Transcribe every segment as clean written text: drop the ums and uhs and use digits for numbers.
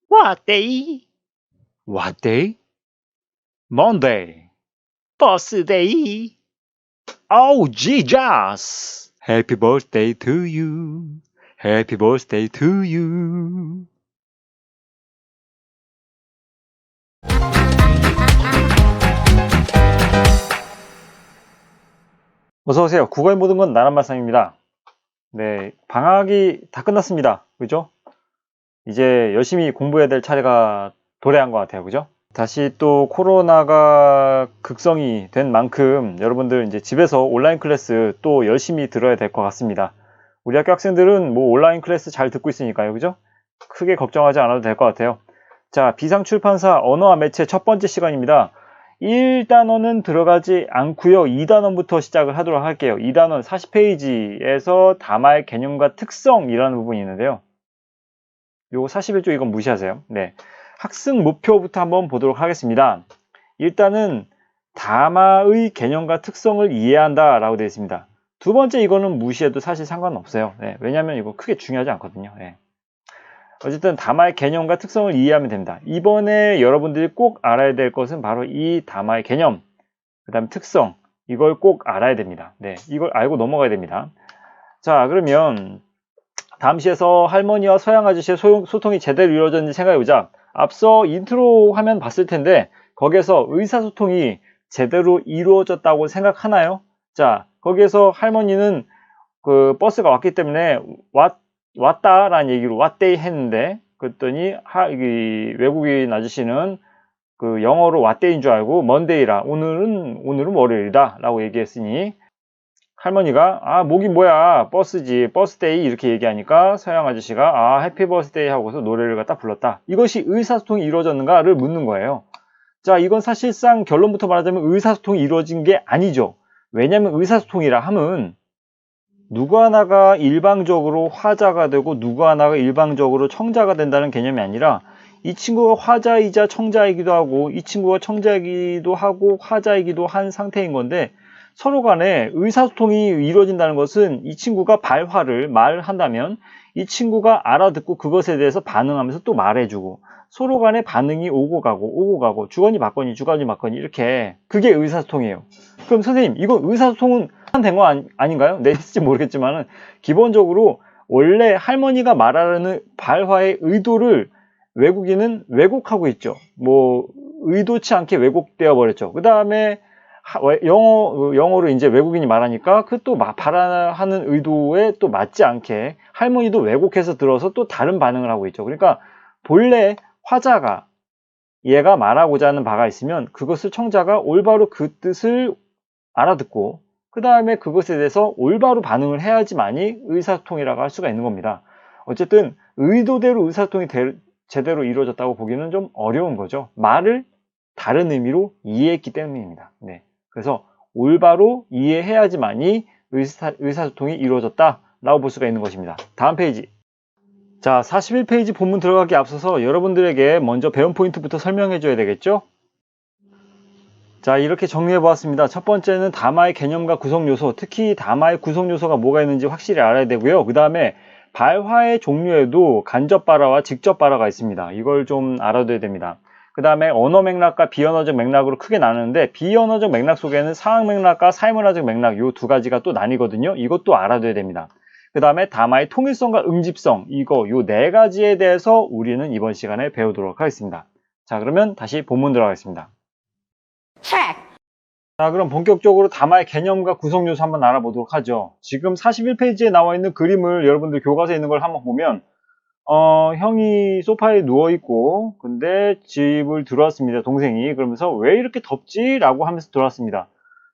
What day? What day? Monday. Boss day. Oh, Jesus! Happy birthday to you. Happy birthday to you. 어서오세요. 국어의 모든 건 나란말씀입니다. 네, 방학이 다 끝났습니다. 그죠? 이제 열심히 공부해야 될 차례가 도래한 것 같아요. 그죠? 다시 또 코로나가 극성이 된 만큼 여러분들 이제 집에서 온라인 클래스 또 열심히 들어야 될 것 같습니다. 우리 학교 학생들은 뭐 온라인 클래스 잘 듣고 있으니까요. 그죠? 크게 걱정하지 않아도 될 것 같아요. 자, 비상출판사 언어와 매체 첫 번째 시간입니다. 1단원은 들어가지 않고요. 2단원부터 시작을 하도록 할게요. 2단원 40페이지에서 담화의 개념과 특성이라는 부분이 있는데요. 요거 41조 이건 무시하세요. 네. 학습 목표부터 한번 보도록 하겠습니다. 일단은 담화의 개념과 특성을 이해한다 라고 되어 있습니다. 두 번째 이거는 무시해도 사실 상관없어요. 네. 왜냐하면 이거 크게 중요하지 않거든요. 네. 어쨌든 담화의 개념과 특성을 이해하면 됩니다. 이번에 여러분들이 꼭 알아야 될 것은 바로 이 담화의 개념, 그 다음 특성, 이걸 꼭 알아야 됩니다. 네, 이걸 알고 넘어가야 됩니다. 자, 그러면 다음 시에서 할머니와 서양 아저씨의 소통이 제대로 이루어졌는지 생각해보자. 앞서 인트로 화면 봤을 텐데 거기에서 의사소통이 제대로 이루어졌다고 생각하나요? 자, 거기에서 할머니는 그 버스가 왔기 때문에 왔다라는 얘기로 왔데이 했는데 그랬더니 외국인 아저씨는 그 영어로 왔데이인 줄 알고 먼데이라 오늘은 월요일이다 라고 얘기했으니 할머니가 아 목이 뭐야 버스지 버스데이 이렇게 얘기하니까 서양 아저씨가 아 해피 버스데이 하고서 노래를 갖다 불렀다. 이것이 의사소통이 이루어졌는가를 묻는 거예요. 자, 이건 사실상 결론부터 말하자면 의사소통이 이루어진 게 아니죠. 왜냐하면 의사소통이라 함은 누구 하나가 일방적으로 화자가 되고 누구 하나가 일방적으로 청자가 된다는 개념이 아니라 이 친구가 화자이자 청자이기도 하고 이 친구가 청자이기도 하고 화자이기도 한 상태인 건데 서로 간에 의사소통이 이루어진다는 것은 이 친구가 발화를 말한다면 이 친구가 알아듣고 그것에 대해서 반응하면서 또 말해주고 서로 간에 반응이 오고 가고 주거니 받거니 이렇게 그게 의사소통이에요. 그럼 선생님 이건 의사소통은 된 거 아닌가요? 네, 했을지 모르겠지만은 기본적으로 원래 할머니가 말하는 발화의 의도를 외국인은 왜곡하고 있죠. 뭐 의도치 않게 왜곡되어 버렸죠. 그 다음에 영어로 이제 외국인이 말하니까 그 또 발화하는 의도에 또 맞지 않게 할머니도 왜곡해서 들어서 또 다른 반응을 하고 있죠. 그러니까 본래 화자가 얘가 말하고자 하는 바가 있으면 그것을 청자가 올바로 그 뜻을 알아듣고 그 다음에 그것에 대해서 올바로 반응을 해야지만이 의사소통이라고 할 수가 있는 겁니다. 어쨌든 의도대로 의사소통이 제대로 이루어졌다고 보기는 좀 어려운 거죠. 말을 다른 의미로 이해했기 때문입니다. 네. 그래서 올바로 이해해야지만이 의사소통이 이루어졌다라고 볼 수가 있는 것입니다. 다음 페이지. 자, 41페이지 본문 들어가기 앞서서 여러분들에게 먼저 배운 포인트부터 설명해 줘야 되겠죠? 자, 이렇게 정리해 보았습니다. 첫 번째는 담화의 개념과 구성 요소, 특히 담화의 구성 요소가 뭐가 있는지 확실히 알아야 되고요. 그 다음에 발화의 종류에도 간접 발화와 직접 발화가 있습니다. 이걸 좀 알아둬야 됩니다. 그 다음에 언어 맥락과 비언어적 맥락으로 크게 나누는데 비언어적 맥락 속에는 상황 맥락과 사회문화적 맥락 요 두 가지가 또 나뉘거든요. 이것도 알아둬야 됩니다. 그 다음에 담화의 통일성과 응집성 이거 요 네 가지에 대해서 우리는 이번 시간에 배우도록 하겠습니다. 자, 그러면 다시 본문 들어가겠습니다. 자, 그럼 본격적으로 담화의 개념과 구성 요소 한번 알아보도록 하죠. 지금 41페이지에 나와 있는 그림을 여러분들 교과서에 있는 걸 한번 보면 형이 소파에 누워있고 근데 집을 들어왔습니다. 동생이. 그러면서 왜 이렇게 덥지? 라고 하면서 들어왔습니다.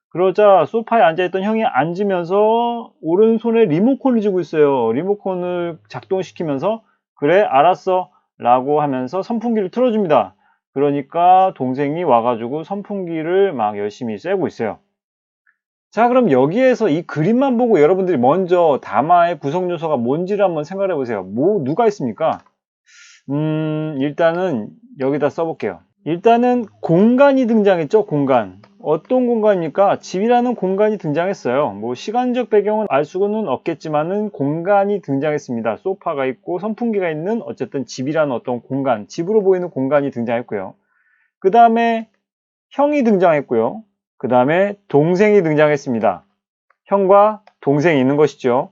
그러자 소파에 앉아있던 형이 앉으면서 오른손에 리모컨을 쥐고 있어요. 리모컨을 작동시키면서 그래 알았어 라고 하면서 선풍기를 틀어줍니다. 그러니까 동생이 와가지고 선풍기를 막 열심히 쐬고 있어요. 자, 그럼 여기에서 이 그림만 보고 여러분들이 먼저 담화의 구성 요소가 뭔지를 한번 생각해 보세요. 누가 있습니까? 일단은 여기다 써볼게요. 일단은 공간이 등장했죠. 공간. 어떤 공간입니까? 집이라는 공간이 등장했어요. 뭐 시간적 배경은 알 수는 없겠지만은 공간이 등장했습니다. 소파가 있고 선풍기가 있는 어쨌든 집이라는 어떤 공간, 집으로 보이는 공간이 등장했고요. 그 다음에 형이 등장했고요. 그 다음에 동생이 등장했습니다. 형과 동생이 있는 것이죠.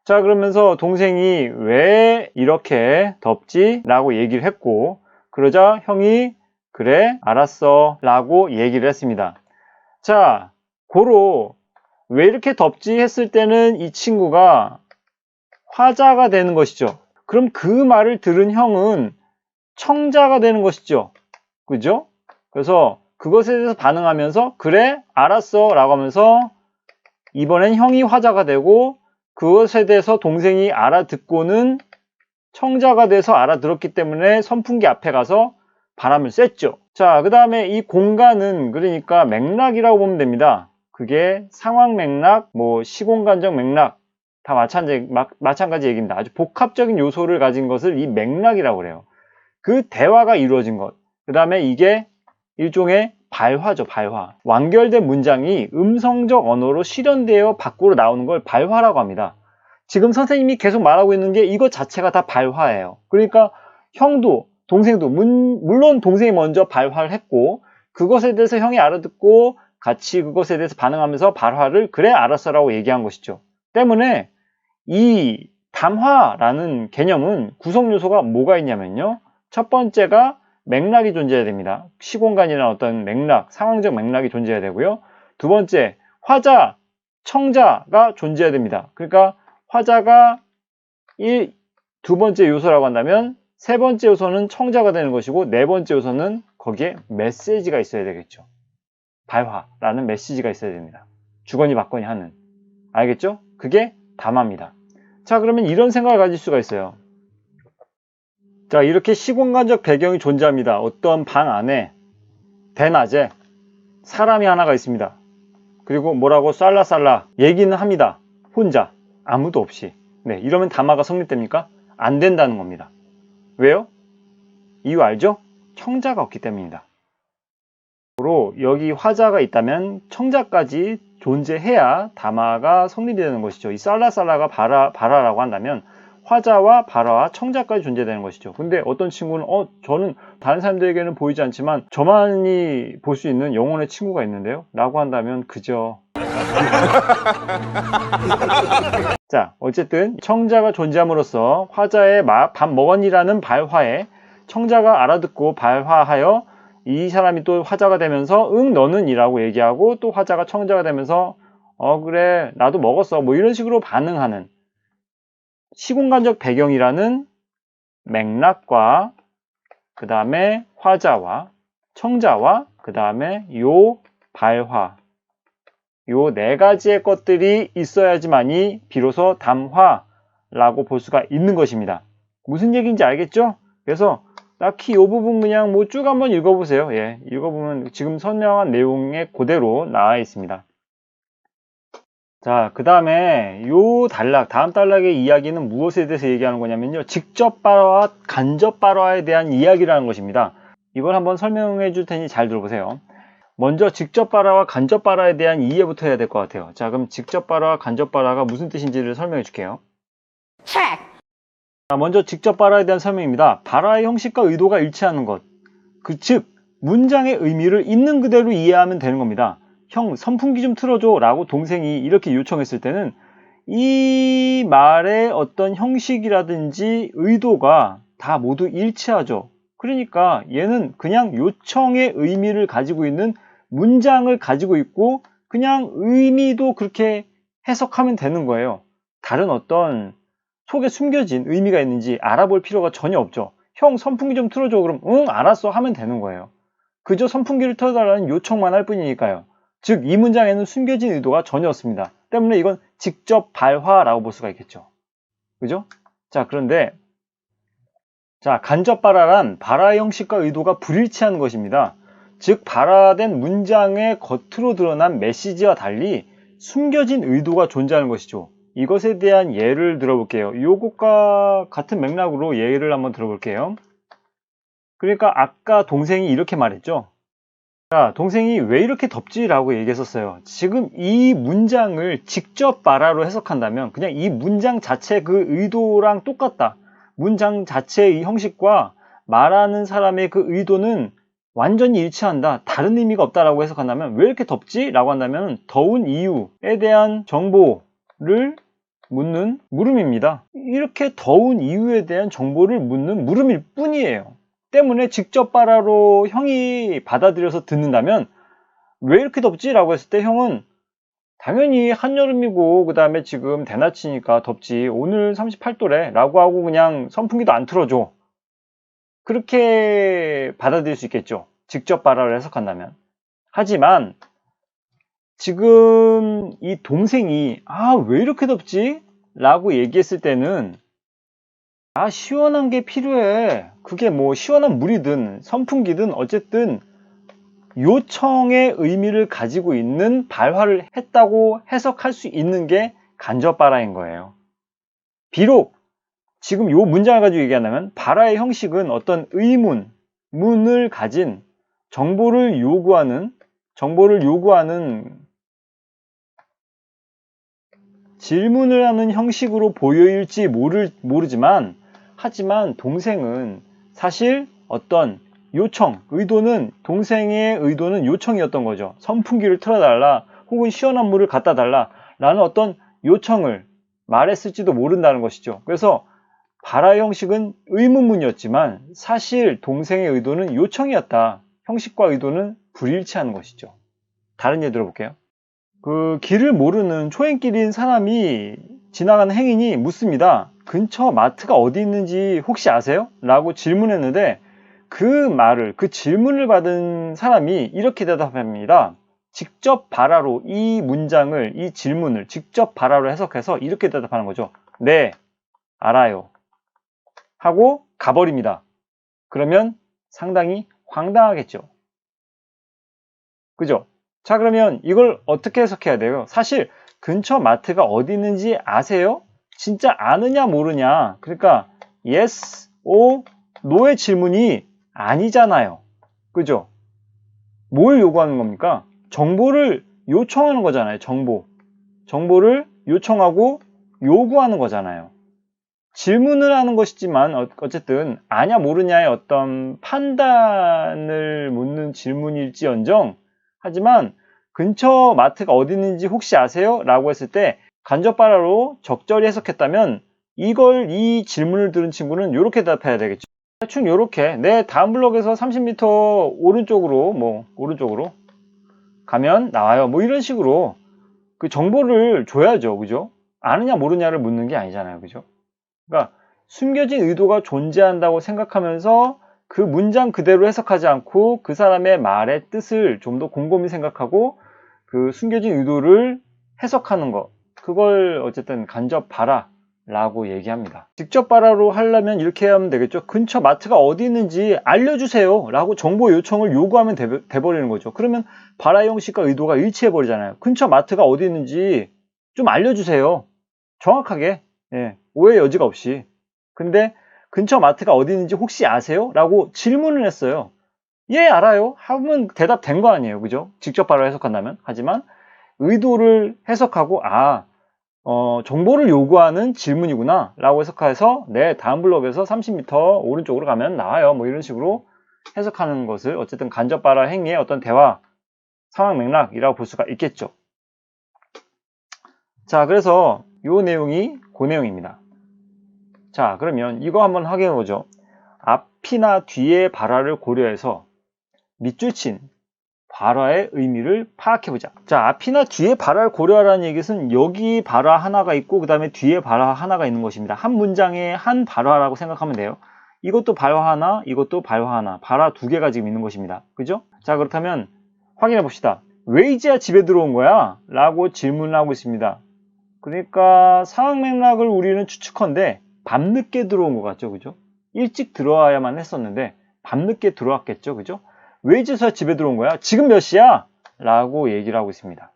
자, 그러면서 동생이 왜 이렇게 덥지? 라고 얘기를 했고, 그러자 형이 그래, 알았어 라고 얘기를 했습니다. 자, 고로 왜 이렇게 덥지? 했을 때는 이 친구가 화자가 되는 것이죠. 그럼 그 말을 들은 형은 청자가 되는 것이죠. 그죠? 그래서 그것에 대해서 반응하면서 그래, 알았어 라고 하면서 이번엔 형이 화자가 되고 그것에 대해서 동생이 알아듣고는 청자가 돼서 알아들었기 때문에 선풍기 앞에 가서 바람을 쐈죠. 자, 그 다음에 이 공간은 그러니까 맥락이라고 보면 됩니다. 그게 상황 맥락, 뭐 시공간적 맥락 다 마찬가지 얘기입니다. 아주 복합적인 요소를 가진 것을 이 맥락이라고 그래요. 그 대화가 이루어진 것. 그 다음에 이게 일종의 발화죠, 발화. 완결된 문장이 음성적 언어로 실현되어 밖으로 나오는 걸 발화라고 합니다. 지금 선생님이 계속 말하고 있는 게 이것 자체가 다 발화예요. 그러니까 형도 동생도 물론 동생이 먼저 발화를 했고 그것에 대해서 형이 알아듣고 같이 그것에 대해서 반응하면서 발화를 그래 알았어라고 얘기한 것이죠. 때문에 이 담화라는 개념은 구성 요소가 뭐가 있냐면요. 첫 번째가 맥락이 존재해야 됩니다. 시공간이나 어떤 맥락, 상황적 맥락이 존재해야 되고요. 두 번째, 화자, 청자가 존재해야 됩니다. 그러니까 화자가 두 번째 요소라고 한다면 세 번째 요소는 청자가 되는 것이고 네 번째 요소는 거기에 메시지가 있어야 되겠죠. 발화라는 메시지가 있어야 됩니다. 주거니 받거니 하는. 알겠죠? 그게 담화입니다. 자, 그러면 이런 생각을 가질 수가 있어요. 자, 이렇게 시공간적 배경이 존재합니다. 어떤 방 안에 대낮에 사람이 하나가 있습니다. 그리고 뭐라고 쌀라쌀라 얘기는 합니다. 혼자 아무도 없이. 네, 이러면 담화가 성립됩니까? 안 된다는 겁니다. 왜요? 이유 알죠? 청자가 없기 때문입니다. 여기 화자가 있다면 청자까지 존재해야 담화가 성립이 되는 것이죠. 이 쌀라쌀라가 발화라고 한다면 화자와 발화와 청자까지 존재되는 것이죠. 근데 어떤 친구는 저는 다른 사람들에게는 보이지 않지만 저만이 볼 수 있는 영혼의 친구가 있는데요? 라고 한다면 그저 자, 어쨌든 청자가 존재함으로써 화자의 밥 먹었니라는 발화에 청자가 알아듣고 발화하여 이 사람이 또 화자가 되면서 응 너는 이라고 얘기하고 또 화자가 청자가 되면서 그래 나도 먹었어 뭐 이런 식으로 반응하는 시공간적 배경이라는 맥락과 그 다음에 화자와 청자와 그 다음에 요 발화 요 네 가지의 것들이 있어야지만이 비로소 담화라고 볼 수가 있는 것입니다. 무슨 얘기인지 알겠죠? 그래서 딱히 이 부분 그냥 뭐 쭉 한번 읽어보세요. 예, 읽어보면 지금 설명한 내용에 그대로 나와 있습니다. 자, 그 다음에 다음 단락의 이야기는 무엇에 대해서 얘기하는 거냐면요. 직접 발화와 간접 발화에 대한 이야기라는 것입니다. 이걸 한번 설명해 줄 테니 잘 들어보세요. 먼저 직접 발화와 간접 발화에 대한 이해부터 해야 될 것 같아요. 자, 그럼 직접 발화와 간접 발화가 무슨 뜻인지를 설명해 줄게요. 자, 먼저 직접 발화에 대한 설명입니다. 발화의 형식과 의도가 일치하는 것. 즉, 문장의 의미를 있는 그대로 이해하면 되는 겁니다. 형, 선풍기 좀 틀어줘 라고 동생이 이렇게 요청했을 때는 이 말의 어떤 형식이라든지 의도가 다 모두 일치하죠. 그러니까 얘는 그냥 요청의 의미를 가지고 있는 문장을 가지고 있고 그냥 의미도 그렇게 해석하면 되는 거예요. 다른 어떤 속에 숨겨진 의미가 있는지 알아볼 필요가 전혀 없죠. 형 선풍기 좀 틀어줘 그럼 응 알았어 하면 되는 거예요. 그저 선풍기를 틀어달라는 요청만 할 뿐이니까요. 즉 이 문장에는 숨겨진 의도가 전혀 없습니다. 때문에 이건 직접 발화라고 볼 수가 있겠죠. 그죠? 자, 그런데 간접 발화란 발화 형식과 의도가 불일치하는 것입니다. 즉 발화된 문장의 겉으로 드러난 메시지와 달리 숨겨진 의도가 존재하는 것이죠. 이것에 대한 예를 들어볼게요. 이것과 같은 맥락으로 예를 한번 들어볼게요. 그러니까 아까 동생이 이렇게 말했죠. 자, 동생이 왜 이렇게 덥지? 라고 얘기했었어요. 지금 이 문장을 직접 말하로 해석한다면 그냥 이 문장 자체 그 의도랑 똑같다. 문장 자체의 이 형식과 말하는 사람의 그 의도는 완전히 일치한다. 다른 의미가 없다라고 해석한다면 왜 이렇게 덥지? 라고 한다면 더운 이유에 대한 정보를 묻는 물음입니다. 이렇게 더운 이유에 대한 정보를 묻는 물음일 뿐이에요. 때문에 직접 말하로 형이 받아들여서 듣는다면 왜 이렇게 덥지? 라고 했을 때 형은 당연히 한여름이고 그 다음에 지금 대낮이니까 덥지, 오늘 38도래 라고 하고 그냥 선풍기도 안 틀어줘. 그렇게 받아들일 수 있겠죠, 직접 발화를 해석한다면. 하지만 지금 이 동생이 왜 이렇게 덥지? 라고 얘기했을 때는 시원한 게 필요해. 그게 뭐 시원한 물이든 선풍기든 어쨌든 요청의 의미를 가지고 있는 발화를 했다고 해석할 수 있는 게 간접 발화인 거예요. 비록 지금 요 문장을 가지고 얘기한다면 발화의 형식은 어떤 의문, 문을 가진 정보를 요구하는 질문을 하는 형식으로 보여일지 모르지만, 하지만 동생은 사실 어떤 요청, 동생의 의도는 요청이었던 거죠. 선풍기를 틀어달라, 혹은 시원한 물을 갖다 달라 라는 어떤 요청을 말했을지도 모른다는 것이죠. 그래서 발화의 형식은 의문문이었지만 사실 동생의 의도는 요청이었다. 형식과 의도는 불일치하는 것이죠. 다른 예를 들어볼게요. 그 길을 모르는 초행길인 사람이 지나가는 행인이 묻습니다. 근처 마트가 어디 있는지 혹시 아세요? 라고 질문했는데 그 질문을 받은 사람이 이렇게 대답합니다. 직접 발화로 이 질문을 직접 발화로 해석해서 이렇게 대답하는 거죠. 네, 알아요. 하고 가버립니다. 그러면 상당히 황당하겠죠. 그죠? 자, 그러면 이걸 어떻게 해석해야 돼요? 사실 근처 마트가 어디 있는지 아세요? 진짜 아느냐 모르냐. 그러니까 yes or no의 질문이 아니잖아요. 그죠? 뭘 요구하는 겁니까? 정보를 요청하는 거잖아요. 정보를 요청하고 요구하는 거잖아요. 질문을 하는 것이지만 어쨌든 아냐 모르냐의 어떤 판단을 묻는 질문일지언정, 하지만 근처 마트가 어디 있는지 혹시 아세요? 라고 했을 때 간접 발화로 적절히 해석했다면 이 질문을 들은 친구는 이렇게 대답해야 되겠죠. 대충 이렇게, 네, 다음 블록에서 30m 오른쪽으로 가면 나와요. 뭐 이런 식으로 그 정보를 줘야죠. 그죠? 아느냐 모르냐를 묻는 게 아니잖아요. 그죠? 그러니까 숨겨진 의도가 존재한다고 생각하면서 그 문장 그대로 해석하지 않고 그 사람의 말의 뜻을 좀 더 곰곰이 생각하고 그 숨겨진 의도를 해석하는 것, 그걸 어쨌든 간접 발화라고 얘기합니다. 직접 발화로 하려면 이렇게 하면 되겠죠. 근처 마트가 어디 있는지 알려주세요 라고 정보 요청을 요구하면 돼버리는 거죠. 그러면 발화 형식과 의도가 일치해 버리잖아요. 근처 마트가 어디 있는지 좀 알려주세요, 정확하게. 예, 오해 여지가 없이. 근데 근처 마트가 어디 있는지 혹시 아세요? 라고 질문을 했어요. 예, 알아요. 하면 대답된 거 아니에요. 그죠? 직접 바로 해석한다면. 하지만 의도를 해석하고 정보를 요구하는 질문이구나 라고 해석해서 네, 다음 블록에서 30m 오른쪽으로 가면 나와요. 뭐 이런 식으로 해석하는 것을 어쨌든 간접 발화 행위의 어떤 대화 상황 맥락이라고 볼 수가 있겠죠. 자, 그래서 요 내용이 그 내용입니다. 자, 그러면 이거 한번 확인해 보죠. 앞이나 뒤의 발화를 고려해서 밑줄 친 발화의 의미를 파악해 보자. 자, 앞이나 뒤의 발화를 고려하라는 얘기는 여기 발화 하나가 있고 그 다음에 뒤에 발화 하나가 있는 것입니다. 한 문장에 한 발화라고 생각하면 돼요. 이것도 발화 하나, 이것도 발화 하나, 발화 두 개가 지금 있는 것입니다. 그죠? 자, 그렇다면 확인해 봅시다. 왜 이제야 집에 들어온 거야? 라고 질문을 하고 있습니다. 그러니까 상황 맥락을 우리는 추측컨대 밤늦게 들어온 것 같죠. 그죠? 일찍 들어와야만 했었는데 밤늦게 들어왔겠죠. 그죠? 왜 이제서 집에 들어온 거야? 지금 몇 시야? 라고 얘기를 하고 있습니다.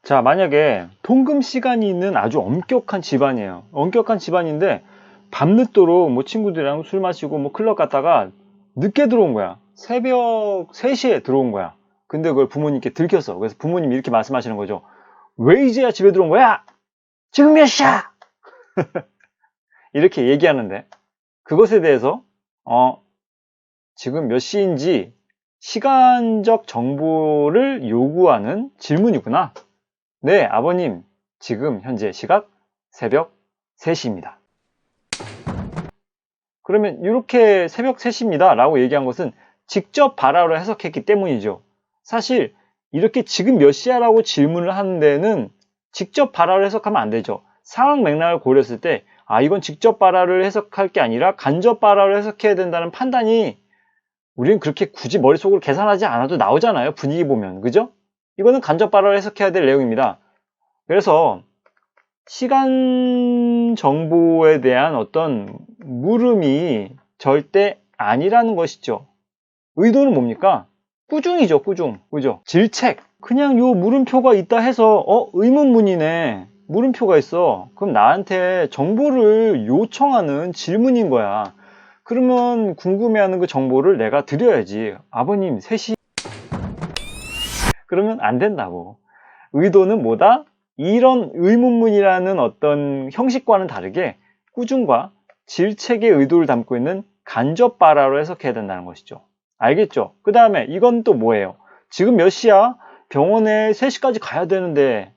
자, 만약에 통금 시간이 있는 아주 엄격한 집안이에요. 엄격한 집안인데 밤늦도록 뭐 친구들이랑 술 마시고 뭐 클럽 갔다가 늦게 들어온 거야. 새벽 3시에 들어온 거야. 근데 그걸 부모님께 들켰어. 그래서 부모님이 이렇게 말씀하시는 거죠. 왜 이제야 집에 들어온 거야? 지금 몇 시야? 이렇게 얘기하는데 그것에 대해서 지금 몇 시인지 시간적 정보를 요구하는 질문이구나. 네, 아버님. 지금 현재 시각 새벽 3시입니다. 그러면 이렇게 새벽 3시입니다 라고 얘기한 것은 직접 바라로 해석했기 때문이죠. 사실 이렇게 지금 몇 시야 라고 질문을 하는 데는 직접 바라를 해석하면 안 되죠. 상황 맥락을 고렸을 때 이건 직접 바라를 해석할 게 아니라 간접 바라를 해석해야 된다는 판단이 우리는 그렇게 굳이 머릿속으로 계산하지 않아도 나오잖아요. 분위기 보면. 그죠? 이거는 간접 바라를 해석해야 될 내용입니다. 그래서 시간 정보에 대한 어떤 물음이 절대 아니라는 것이죠. 의도는 뭡니까? 꾸중이죠, 꾸중. 그죠? 질책. 그냥 요 물음표가 있다 해서 의문문이네. 물음표가 있어. 그럼 나한테 정보를 요청하는 질문인 거야. 그러면 궁금해하는 그 정보를 내가 드려야지. 아버님 3시. 그러면 안 된다고. 의도는 뭐다? 이런 의문문이라는 어떤 형식과는 다르게 꾸중과 질책의 의도를 담고 있는 간접 발화로 해석해야 된다는 것이죠. 알겠죠? 그 다음에 이건 또 뭐예요? 지금 몇 시야? 병원에 3시까지 가야 되는데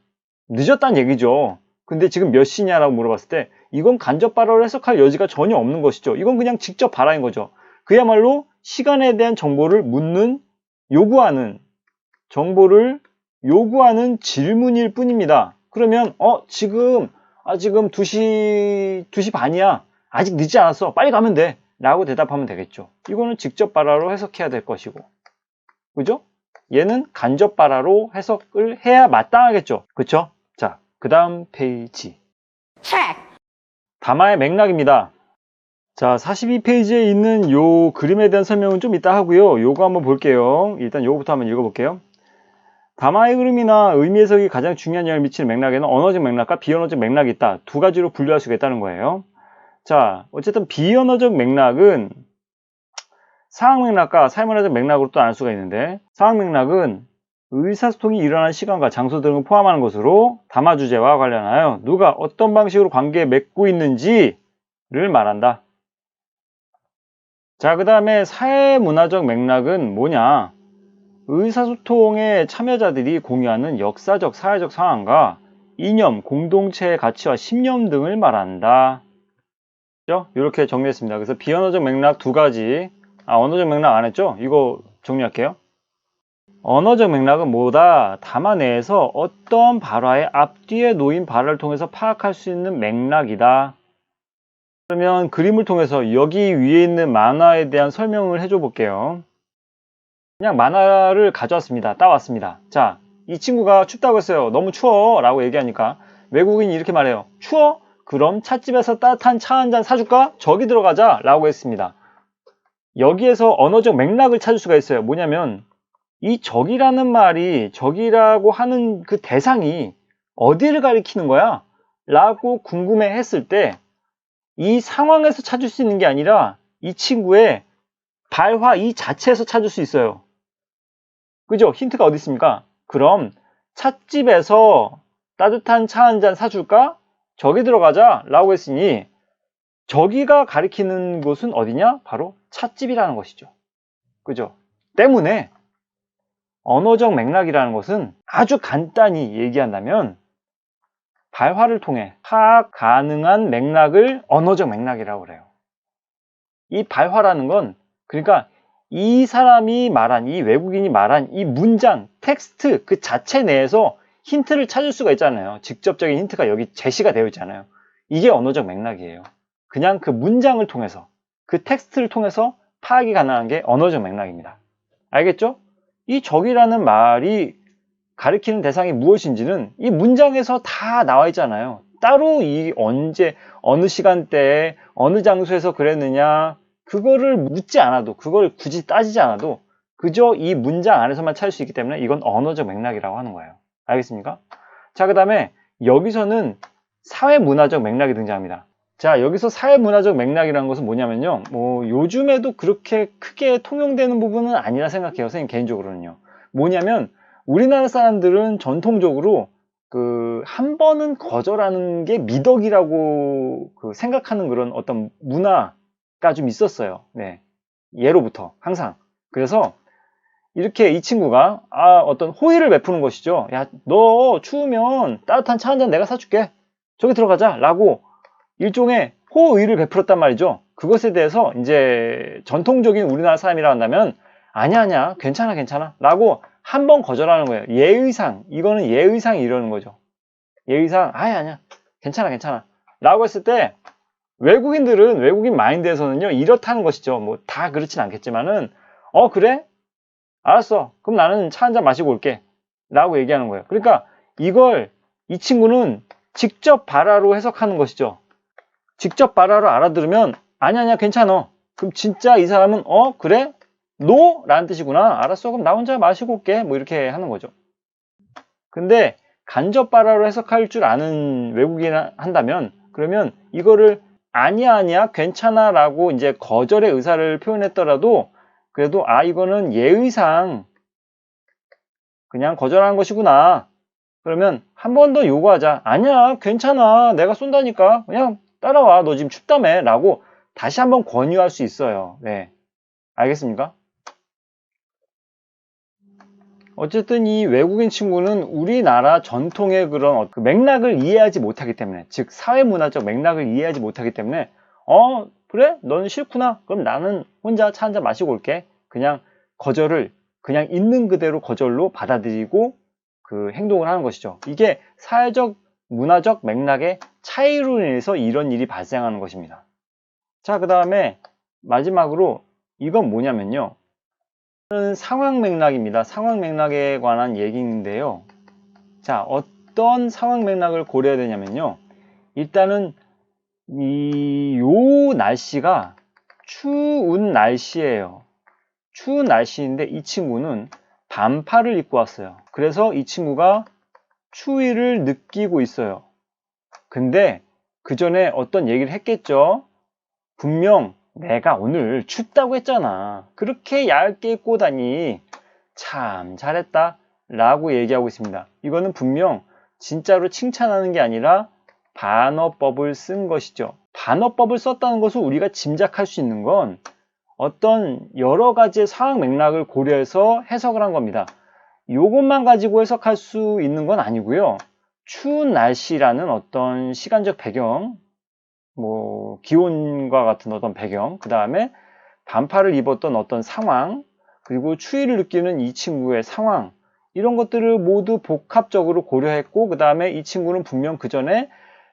늦었다는 얘기죠. 근데 지금 몇 시냐라고 물어봤을 때 이건 간접 발화로 해석할 여지가 전혀 없는 것이죠. 이건 그냥 직접 발화인 거죠. 그야말로 시간에 대한 정보를 묻는, 요구하는, 정보를 요구하는 질문일 뿐입니다. 그러면 지금 2시 반이야. 아직 늦지 않았어. 빨리 가면 돼. 라고 대답하면 되겠죠. 이거는 직접 발화로 해석해야 될 것이고. 그죠? 얘는 간접 발화로 해석을 해야 마땅하겠죠. 그쵸? 자, 그 다음 페이지. 담화의 맥락입니다. 자, 42페이지에 있는 요 그림에 대한 설명은 좀 이따 하고요. 요거 한번 볼게요. 일단 요거부터 한번 읽어볼게요. 담화의 흐름이나 의미 해석이 가장 중요한 영향을 미치는 맥락에는 언어적 맥락과 비언어적 맥락이 있다. 두 가지로 분류할 수가 있다는 거예요. 자, 어쨌든 비언어적 맥락은 상황 맥락과 사회문화적 맥락으로 또 나눌 수가 있는데, 상황 맥락은 의사소통이 일어나는 시간과 장소 등을 포함하는 것으로 담화 주제와 관련하여 누가 어떤 방식으로 관계에 맺고 있는지를 말한다. 자, 그 다음에 사회문화적 맥락은 뭐냐? 의사소통의 참여자들이 공유하는 역사적, 사회적 상황과 이념, 공동체의 가치와 신념 등을 말한다. 이렇게 정리했습니다. 그래서 비언어적 맥락 두 가지. 언어적 맥락 안 했죠? 이거 정리할게요. 언어적 맥락은 뭐다? 담화 내에서 어떤 발화의 앞뒤에 놓인 발화를 통해서 파악할 수 있는 맥락이다. 그러면 그림을 통해서 여기 위에 있는 만화에 대한 설명을 해줘 볼게요. 그냥 만화를 가져왔습니다. 따왔습니다. 자, 이 친구가 춥다고 했어요. 너무 추워 라고 얘기하니까 외국인이 이렇게 말해요. 추워? 그럼 찻집에서 따뜻한 차 한 잔 사줄까? 저기 들어가자 라고 했습니다. 여기에서 언어적 맥락을 찾을 수가 있어요. 뭐냐면 이 저기라는 말이, 저기라고 하는 그 대상이 어디를 가리키는 거야? 라고 궁금해 했을 때 이 상황에서 찾을 수 있는 게 아니라 이 친구의 발화 이 자체에서 찾을 수 있어요. 그죠? 힌트가 어디 있습니까? 그럼 찻집에서 따뜻한 차 한 잔 사줄까? 저기 들어가자 라고 했으니 저기가 가리키는 곳은 어디냐? 바로 찻집이라는 것이죠. 그죠? 때문에 언어적 맥락이라는 것은 아주 간단히 얘기한다면 발화를 통해 파악 가능한 맥락을 언어적 맥락이라고 그래요. 이 발화라는 건 그러니까 이 사람이 말한, 이 외국인이 말한 이 문장, 텍스트 그 자체 내에서 힌트를 찾을 수가 있잖아요. 직접적인 힌트가 여기 제시가 되어 있잖아요. 이게 언어적 맥락이에요. 그냥 그 문장을 통해서, 그 텍스트를 통해서 파악이 가능한 게 언어적 맥락입니다. 알겠죠? 이 적이라는 말이 가리키는 대상이 무엇인지는 이 문장에서 다 나와 있잖아요. 따로 이 언제, 어느 시간대에, 어느 장소에서 그랬느냐, 그거를 묻지 않아도, 그걸 굳이 따지지 않아도 그저 이 문장 안에서만 찾을 수 있기 때문에 이건 언어적 맥락이라고 하는 거예요. 알겠습니까? 자, 그 다음에 여기서는 사회문화적 맥락이 등장합니다. 자, 여기서 사회문화적 맥락이라는 것은 뭐냐면요. 요즘에도 그렇게 크게 통용되는 부분은 아니라 생각해요. 선생님 개인적으로는요. 뭐냐면 우리나라 사람들은 전통적으로 한 번은 거절하는 게 미덕이라고 생각하는 그런 어떤 문화가 좀 있었어요. 네. 예로부터 항상. 그래서 이렇게 이 친구가 어떤 호의를 베푸는 것이죠. 야, 너 추우면 따뜻한 차 한 잔 내가 사줄게. 저기 들어가자. 라고 일종의 호의를 베풀었단 말이죠. 그것에 대해서 이제 전통적인 우리나라 사람이라 한다면 아니야 괜찮아 라고 한 번 거절하는 거예요. 예의상, 이거는 예의상이 이러는 거죠. 예의상 아니야 괜찮아 라고 했을 때 외국인들은 외국인 마인드에서는요 이렇다는 것이죠. 뭐 다 그렇진 않겠지만은 그래? 알았어. 그럼 나는 차 한 잔 마시고 올게 라고 얘기하는 거예요. 그러니까 이걸 이 친구는 직접 발화로 해석하는 것이죠. 직접 발화로 알아들으면 아니야 괜찮아. 그럼 진짜 이 사람은 그래? 노? 라는 뜻이구나. 알았어. 그럼 나 혼자 마시고 올게. 뭐 이렇게 하는 거죠. 근데 간접 발화로 해석할 줄 아는 외국인 한다면 그러면 이거를 아니야 괜찮아 라고 이제 거절의 의사를 표현했더라도 그래도 이거는 예의상 그냥 거절하는 것이구나. 그러면 한 번 더 요구하자. 아니야 괜찮아 내가 쏜다니까 그냥 따라와 너 지금 춥다며 라고 다시 한번 권유할 수 있어요. 네, 알겠습니까? 어쨌든 이 외국인 친구는 우리나라 전통의 그런 맥락을 이해하지 못하기 때문에 즉 사회문화적 맥락을 이해하지 못하기 때문에 그래? 너는 싫구나. 그럼 나는 혼자 차 한잔 마시고 올게. 그냥 거절을 그냥 있는 그대로 거절로 받아들이고 행동을 하는 것이죠. 이게 사회적 문화적 맥락의 차이로 인해서 이런 일이 발생하는 것입니다. 자, 그 다음에 마지막으로 이건 뭐냐면요. 상황 맥락입니다. 상황 맥락에 관한 얘기인데요. 자, 어떤 상황 맥락을 고려해야 되냐면요. 일단은 요 날씨가 추운 날씨예요. 추운 날씨인데 이 친구는 반팔을 입고 왔어요. 그래서 이 친구가 추위를 느끼고 있어요. 근데 그 전에 어떤 얘기를 했겠죠? 분명 내가 오늘 춥다고 했잖아. 그렇게 얇게 입고 다니. 참 잘했다 라고 얘기하고 있습니다. 이거는 분명 진짜로 칭찬하는 게 아니라 반어법을 쓴 것이죠. 반어법을 썼다는 것을 우리가 짐작할 수 있는 건 어떤 여러 가지의 상황 맥락을 고려해서 해석을 한 겁니다. 이것만 가지고 해석할 수 있는 건 아니고요. 추운 날씨라는 어떤 시간적 배경, 뭐 기온과 같은 어떤 배경, 그 다음에 반팔을 입었던 어떤 상황, 그리고 추위를 느끼는 이 친구의 상황, 이런 것들을 모두 복합적으로 고려했고 그 다음에 이 친구는 분명 그 전에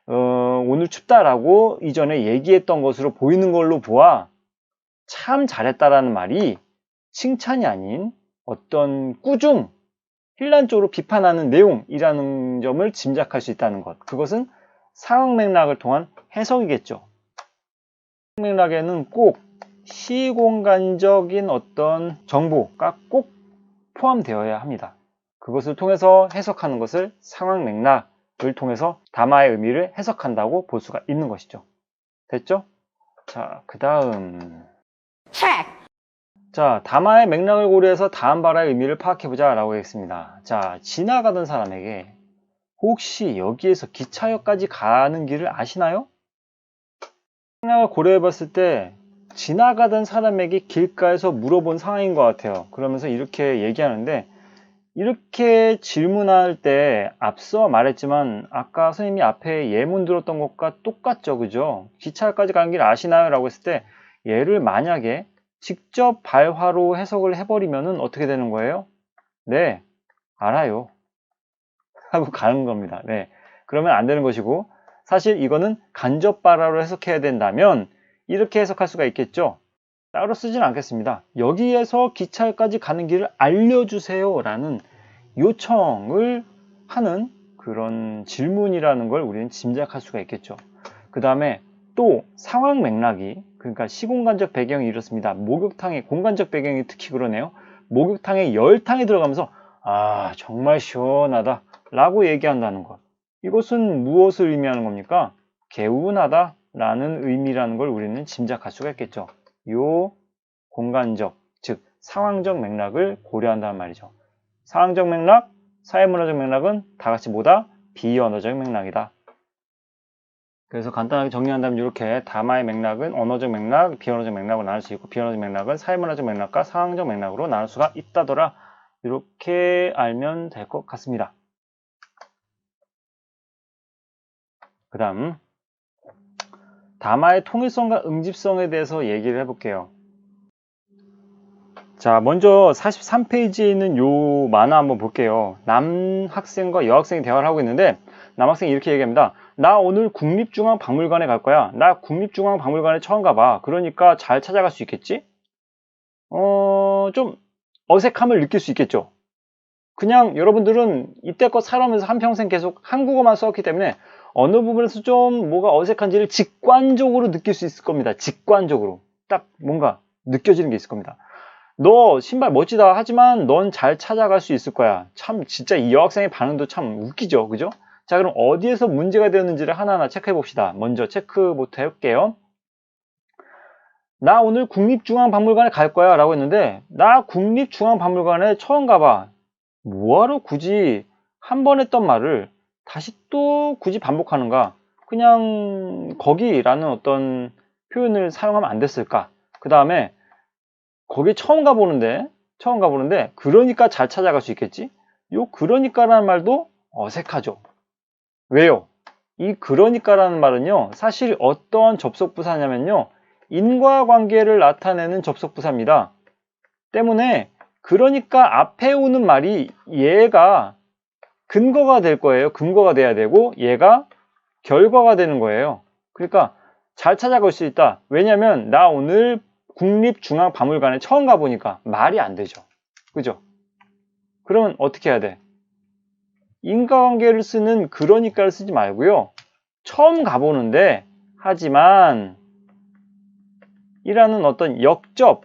오늘 춥다라고 이전에 얘기했던 것으로 보이는 걸로 보아 참 잘했다라는 말이 칭찬이 아닌 어떤 꾸중, 힐난적으로 비판하는 내용이라는 점을 짐작할 수 있다는 것. 그것은 상황 맥락을 통한 해석이겠죠. 상황 맥락에는 꼭 시공간적인 어떤 정보가 꼭 포함되어야 합니다. 그것을 통해서 해석하는 것을 상황 맥락을 통해서 담화의 의미를 해석한다고 볼 수가 있는 것이죠. 됐죠? 자, 그 다음. 자, 담화의 맥락을 고려해서 다음 발화의 의미를 파악해보자 라고 했습니다. 자, 지나가던 사람에게 혹시 여기에서 기차역까지 가는 길을 아시나요? 맥락을 고려해봤을 때 지나가던 사람에게 길가에서 물어본 상황인 것 같아요. 그러면서 이렇게 얘기하는데 이렇게 질문할 때 앞서 말했지만 아까 선생님이 앞에 예문 들었던 것과 똑같죠. 그죠? 기차역까지 가는 길 아시나요? 라고 했을 때 얘를 만약에 직접 발화로 해석을 해버리면 어떻게 되는 거예요? 네, 알아요. 하고 가는 겁니다. 네, 그러면 안 되는 것이고 사실 이거는 간접 발화로 해석해야 된다면 이렇게 해석할 수가 있겠죠. 따로 쓰진 않겠습니다. 여기에서 기차역까지 가는 길을 알려주세요 라는 요청을 하는 그런 질문이라는 걸 우리는 짐작할 수가 있겠죠. 그 다음에 또 상황 맥락이 그러니까 시공간적 배경이 이렇습니다. 목욕탕의 공간적 배경이 특히 그러네요. 목욕탕에 열탕이 들어가면서 정말 시원하다 라고 얘기한다는 것. 이것은 무엇을 의미하는 겁니까? 개운하다 라는 의미라는 걸 우리는 짐작할 수가 있겠죠. 요 공간적 즉 상황적 맥락을 고려한다는 말이죠. 상황적 맥락, 사회문화적 맥락은 다 같이 뭐다? 비언어적 맥락이다. 그래서 간단하게 정리한다면 이렇게 담화의 맥락은 언어적 맥락, 비언어적 맥락으로 나눌 수 있고 비언어적 맥락은 사회문화적 맥락과 상황적 맥락으로 나눌 수가 있다더라. 이렇게 알면 될 것 같습니다. 그 다음 담화의 통일성과 응집성에 대해서 얘기를 해볼게요. 자, 먼저 43페이지에 있는 요 만화 한번 볼게요. 남학생과 여학생이 대화를 하고 있는데 남학생이 이렇게 얘기합니다. 나 오늘 국립중앙박물관에 갈 거야. 나 국립중앙박물관에 처음 가봐. 그러니까 잘 찾아갈 수 있겠지? 좀 어색함을 느낄 수 있겠죠? 그냥 여러분들은 이때껏 살아오면서 한평생 계속 한국어만 썼기 때문에 어느 부분에서 좀 뭐가 어색한지를 직관적으로 느낄 수 있을 겁니다. 직관적으로. 딱 뭔가 느껴지는 게 있을 겁니다. 너 신발 멋지다 하지만 넌 잘 찾아갈 수 있을 거야. 참 진짜 이 여학생의 반응도 참 웃기죠. 그죠? 자, 그럼 어디에서 문제가 되었는지를 하나하나 체크해 봅시다. 먼저 체크부터 해볼게요. 나 오늘 국립중앙박물관에 갈 거야 라고 했는데 나 국립중앙박물관에 처음 가봐. 뭐하러 굳이 한 번 했던 말을 다시 또 굳이 반복하는가? 그냥 거기라는 어떤 표현을 사용하면 안 됐을까? 그 다음에 거기 처음 가보는데 그러니까 잘 찾아갈 수 있겠지? 요 그러니까라는 말도 어색하죠. 왜요? 이 그러니까라는 말은요 사실 어떤 접속부사냐면요 인과관계를 나타내는 접속부사입니다. 때문에 그러니까 앞에 오는 말이 얘가 근거가 될 거예요. 근거가 돼야 되고 얘가 결과가 되는 거예요. 그러니까 잘 찾아갈 수 있다. 왜냐면 나 오늘 국립중앙박물관에 처음 가보니까 말이 안 되죠. 그죠? 그러면 어떻게 해야 돼? 인과관계를 쓰는 그러니까를 쓰지 말고요. 처음 가보는데 하지만 이라는 어떤 역접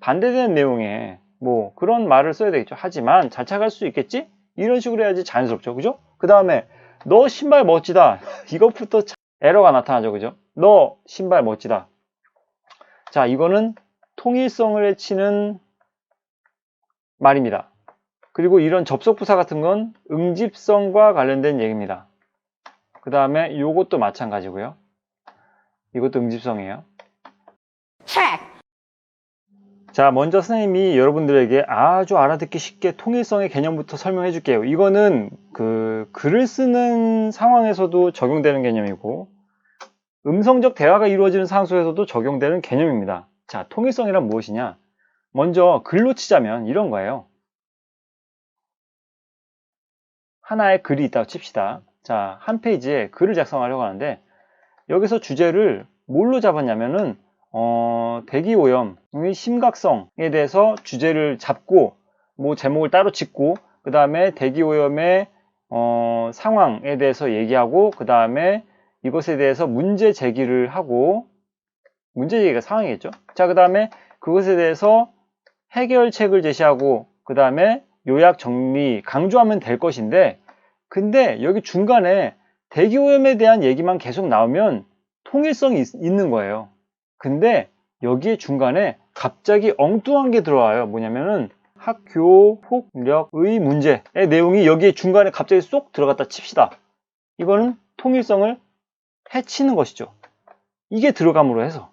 반대되는 내용의 뭐 그런 말을 써야 되겠죠. 하지만 잘 찾아갈 수 있겠지? 이런 식으로 해야지 자연스럽죠. 그죠? 그 다음에 너 신발 멋지다. 이것부터 에러가 나타나죠. 그죠? 너 신발 멋지다. 자, 이거는 통일성을 해치는 말입니다. 그리고 이런 접속부사 같은 건 응집성과 관련된 얘기입니다. 그 다음에 이것도 마찬가지고요. 이것도 응집성이에요. 자, 먼저 선생님이 여러분들에게 아주 알아듣기 쉽게 통일성의 개념부터 설명해 줄게요. 이거는 글을 쓰는 상황에서도 적용되는 개념이고 음성적 대화가 이루어지는 상황 속에서도 적용되는 개념입니다. 자, 통일성이란 무엇이냐? 먼저 글로 치자면 이런 거예요. 하나의 글이 있다고 칩시다. 자, 한 페이지에 글을 작성하려고 하는데 여기서 주제를 뭘로 잡았냐면은 대기오염의 심각성에 대해서 주제를 잡고 뭐 제목을 따로 짓고 그 다음에 대기오염의 상황에 대해서 얘기하고 그 다음에 이것에 대해서 문제 제기를 하고 문제 제기가 상황이겠죠. 자, 그 다음에 그것에 대해서 해결책을 제시하고 그 다음에 요약 정리 강조하면 될 것인데 근데 여기 중간에 대기오염에 대한 얘기만 계속 나오면 통일성이 있는 거예요. 근데 여기에 중간에 갑자기 엉뚱한 게 들어와요. 뭐냐면은 학교 폭력의 문제의 내용이 여기에 중간에 갑자기 쏙 들어갔다 칩시다. 이거는 통일성을 해치는 것이죠. 이게 들어감으로 해서.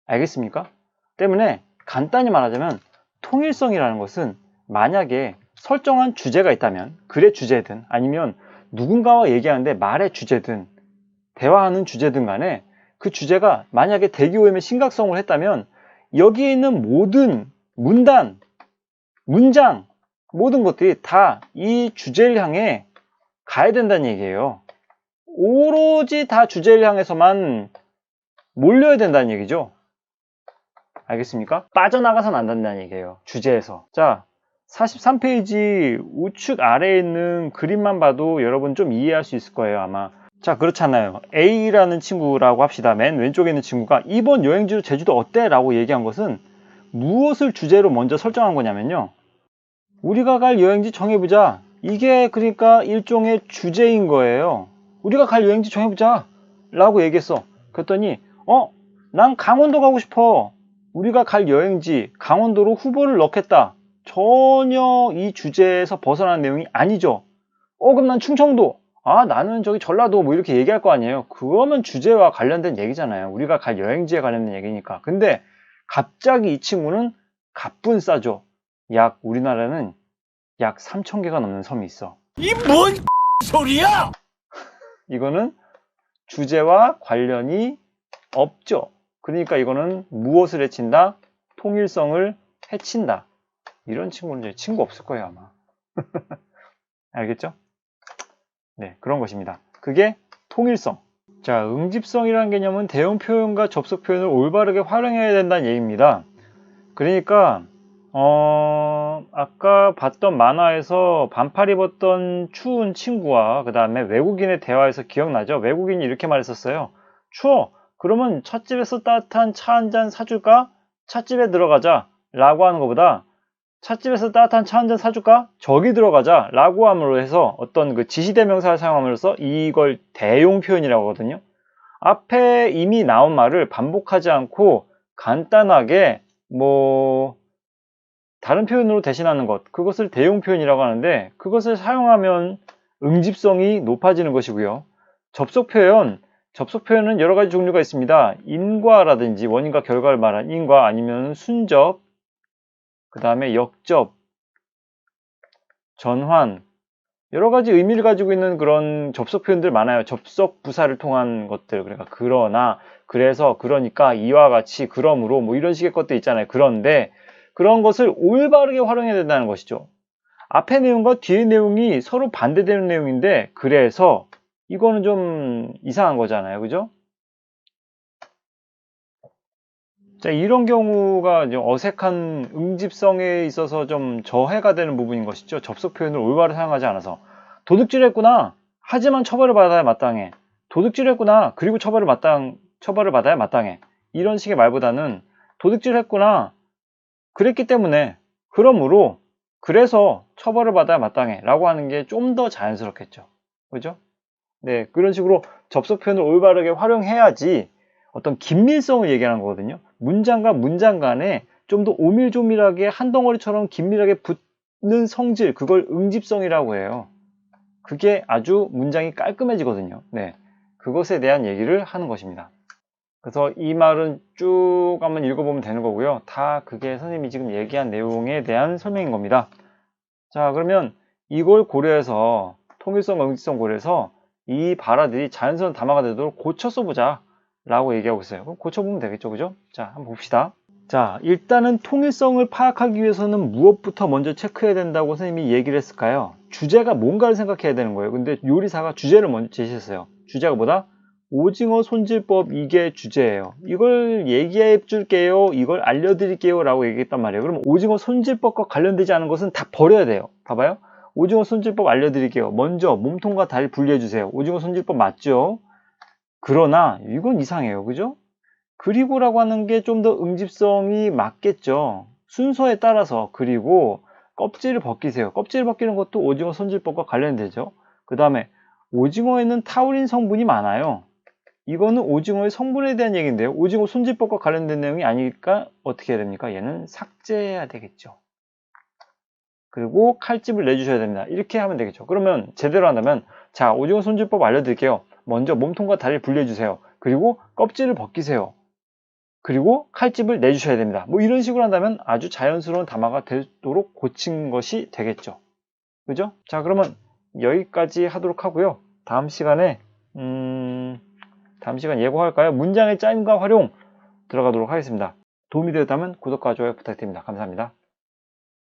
알겠습니까? 때문에 간단히 말하자면 통일성이라는 것은 만약에 설정한 주제가 있다면 글의 주제든 아니면 누군가와 얘기하는데 말의 주제든 대화하는 주제든 간에 그 주제가 만약에 대기오염의 심각성을 했다면 여기에 있는 모든 문단, 문장, 모든 것들이 다 이 주제를 향해 가야 된다는 얘기예요. 오로지 다 주제를 향해서만 몰려야 된다는 얘기죠. 알겠습니까? 빠져나가서는 안 된다는 얘기예요. 주제에서. 자, 43페이지 우측 아래에 있는 그림만 봐도 여러분 좀 이해할 수 있을 거예요, 아마. 자, 그렇잖아요. A라는 친구라고 합시다. 맨 왼쪽에 있는 친구가 이번 여행지로 제주도 어때? 라고 얘기한 것은 무엇을 주제로 먼저 설정한 거냐면요. 우리가 갈 여행지 정해보자. 이게 그러니까 일종의 주제인 거예요. 우리가 갈 여행지 정해보자. 라고 얘기했어. 그랬더니 난 강원도 가고 싶어. 우리가 갈 여행지 강원도로 후보를 넣겠다. 전혀 이 주제에서 벗어난 내용이 아니죠. 그럼 난 충청도, 나는 저기 전라도 뭐 이렇게 얘기할 거 아니에요. 그거면 주제와 관련된 얘기잖아요. 우리가 갈 여행지에 관련된 얘기니까. 근데 갑자기 이 친구는 갑분싸죠. 우리나라는 약 3,000개가 넘는 섬이 있어. 이 뭔 소리야? 이거는 주제와 관련이 없죠. 그러니까 이거는 무엇을 해친다? 통일성을 해친다. 이런 친구는 이제 친구 없을 거예요, 아마. 알겠죠? 네, 그런 것입니다. 그게 통일성. 자, 응집성이라는 개념은 대용 표현과 접속 표현을 올바르게 활용해야 된다는 얘기입니다. 그러니까 아까 봤던 만화에서 반팔 입었던 추운 친구와 그 다음에 외국인의 대화에서 기억나죠? 외국인이 이렇게 말했었어요. 추워. 그러면 찻집에서 따뜻한 차 한 잔 사줄까? 찻집에 들어가자 라고 하는 것보다 찻집에서 따뜻한 차 한 잔 사줄까? 저기 들어가자 라고 함으로 해서 어떤 그 지시대명사를 사용함으로써 이걸 대용 표현이라고 하거든요. 앞에 이미 나온 말을 반복하지 않고 간단하게 다른 표현으로 대신하는 것, 그것을 대용 표현이라고 하는데 그것을 사용하면 응집성이 높아지는 것이고요. 접속 표현은 여러 가지 종류가 있습니다. 인과라든지 원인과 결과를 말한 인과, 아니면 순접, 그 다음에 역접, 전환, 여러 가지 의미를 가지고 있는 그런 접속 표현들 많아요. 접속 부사를 통한 것들. 그러니까 그러나, 그래서, 그러니까, 이와 같이, 그러므로 뭐 이런 식의 것도 있잖아요. 그런데 그런 것을 올바르게 활용해야 된다는 것이죠. 앞의 내용과 뒤의 내용이 서로 반대되는 내용인데 그래서 이거는 좀 이상한 거잖아요. 그죠? 자, 이런 경우가 이제 어색한 응집성에 있어서 좀 저해가 되는 부분인 것이죠. 접속 표현을 올바로 사용하지 않아서. 도둑질했구나. 하지만 처벌을 받아야 마땅해. 도둑질했구나. 그리고 처벌을 받아야 마땅해. 이런 식의 말보다는 도둑질했구나. 그랬기 때문에, 그러므로, 그래서 처벌을 받아야 마땅해 라고 하는 게 좀 더 자연스럽겠죠. 그죠? 네, 그런 식으로 접속 표현을 올바르게 활용해야지 어떤 긴밀성을 얘기하는 거거든요. 문장과 문장 간에 좀 더 오밀조밀하게 한 덩어리처럼 긴밀하게 붙는 성질, 그걸 응집성이라고 해요. 그게 아주 문장이 깔끔해지거든요. 네, 그것에 대한 얘기를 하는 것입니다. 그래서 이 말은 쭉 한번 읽어보면 되는 거고요. 다 그게 선생님이 지금 얘기한 내용에 대한 설명인 겁니다. 자, 그러면 이걸 고려해서 통일성, 응집성 고려해서 이 발화들이 자연스러운 담화가 되도록 고쳐 써보자 라고 얘기하고 있어요. 그럼 고쳐보면 되겠죠, 그죠? 자, 한번 봅시다. 자, 일단은 통일성을 파악하기 위해서는 무엇부터 먼저 체크해야 된다고 선생님이 얘기를 했을까요? 주제가 뭔가를 생각해야 되는 거예요. 근데 요리사가 주제를 먼저 제시했어요. 주제가 뭐다? 오징어 손질법, 이게 주제예요. 이걸 얘기해 줄게요, 이걸 알려드릴게요 라고 얘기했단 말이에요. 그럼 오징어 손질법과 관련되지 않은 것은 다 버려야 돼요. 봐봐요. 오징어 손질법 알려드릴게요. 먼저 몸통과 다리 분리해 주세요. 오징어 손질법 맞죠? 그러나 이건 이상해요. 그죠? 그리고라고 하는 게 좀 더 응집성이 맞겠죠. 순서에 따라서. 그리고 껍질을 벗기세요. 껍질을 벗기는 것도 오징어 손질법과 관련되죠. 그 다음에 오징어에는 타우린 성분이 많아요. 이거는 오징어의 성분에 대한 얘기인데요. 오징어 손질법과 관련된 내용이 아니니까 어떻게 해야 됩니까? 얘는 삭제해야 되겠죠. 그리고 칼집을 내주셔야 됩니다. 이렇게 하면 되겠죠. 그러면 제대로 한다면, 자, 오징어 손질법 알려드릴게요. 먼저 몸통과 다리를 분리해주세요. 그리고 껍질을 벗기세요. 그리고 칼집을 내주셔야 됩니다. 뭐 이런 식으로 한다면 아주 자연스러운 담화가 되도록 고친 것이 되겠죠. 그죠? 자, 그러면 여기까지 하도록 하고요. 다음 시간에 예고할까요? 문장의 짜임과 활용 들어가도록 하겠습니다. 도움이 되었다면 구독과 좋아요 부탁드립니다. 감사합니다.